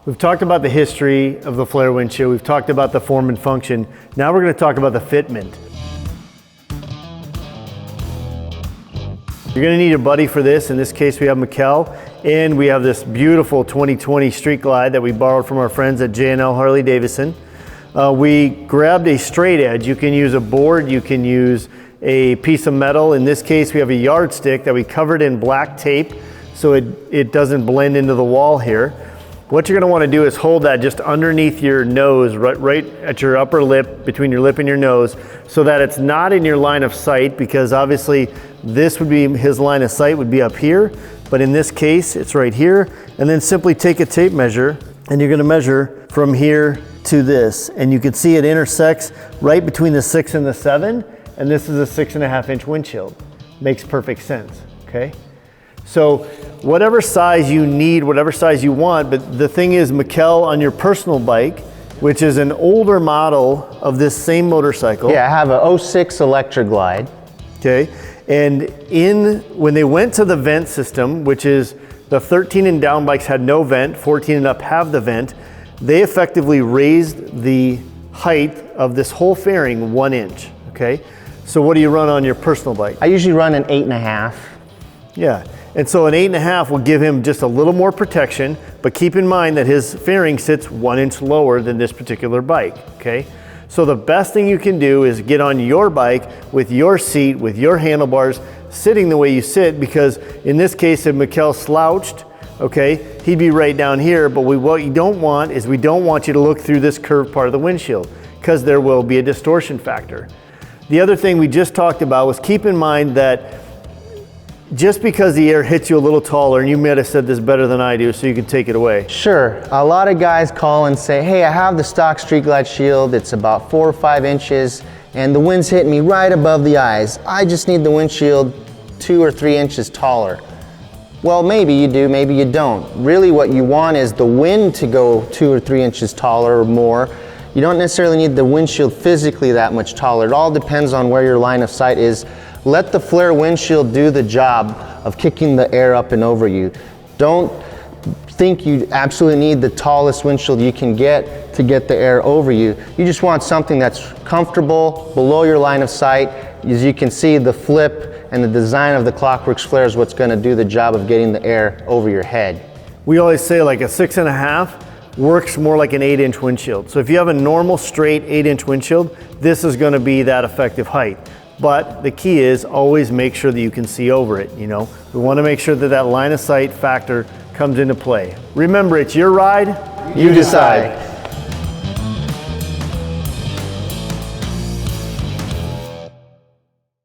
We've talked about the history of the flare windshield. We've talked about the form and function. Now we're going to talk about the fitment. You're going to need a buddy for this. In this case, we have Mikkel, and we have this beautiful 2020 Street Glide that we borrowed from our friends at J&L Harley Davidson. We grabbed a straight edge. You can use a board, you can use a piece of metal. In this case, we have a yardstick that we covered in black tape so it doesn't blend into the wall here. What you're going to want to do is hold that just underneath your nose, right at your upper lip, between your lip and your nose, so that it's not in your line of sight, because obviously this would be his line of sight would be up here, but in this case it's right here. And then simply take a tape measure and you're going to measure from here to this, and you can see it intersects right between the 6 and the 7, and this is a 6.5 inch windshield. Makes perfect sense, okay? So whatever size you need, whatever size you want, but the thing is, Mikkel, on your personal bike, which is an older model of this same motorcycle. Yeah, I have a 06 Electra Glide. Okay, and when they went to the vent system, which is the 13 and down bikes had no vent, 14 and up have the vent, they effectively raised the height of this whole fairing 1 inch, okay? So what do you run on your personal bike? I usually run an 8.5. Yeah, and so an 8.5 will give him just a little more protection, but keep in mind that his fairing sits 1 inch lower than this particular bike, okay? So the best thing you can do is get on your bike with your seat, with your handlebars, sitting the way you sit, because in this case, if Mikkel slouched, okay, he'd be right down here, but what you don't want is we don't want you to look through this curved part of the windshield, because there will be a distortion factor. The other thing we just talked about was keep in mind that just because the air hits you a little taller, and you might have said this better than I do, so you can take it away. Sure, a lot of guys call and say, hey, I have the stock Street Glide shield, it's about 4 or 5 inches, and the wind's hitting me right above the eyes. I just need the windshield 2 or 3 inches taller. Well, maybe you do, maybe you don't. Really what you want is the wind to go 2 or 3 inches taller or more. You don't necessarily need the windshield physically that much taller. It all depends on where your line of sight is. Let the flare windshield do the job of kicking the air up and over you. Don't think you absolutely need the tallest windshield you can get to get the air over you. You just want something that's comfortable, below your line of sight. As you can see, the flip and the design of the Klock Werks flare is what's going to do the job of getting the air over your head. We always say like a 6.5 works more like an 8 inch windshield. So if you have a normal straight 8 inch windshield, this is going to be that effective height. But the key is always make sure that you can see over it, you know. We want to make sure that that line of sight factor comes into play. Remember, it's your ride, you decide.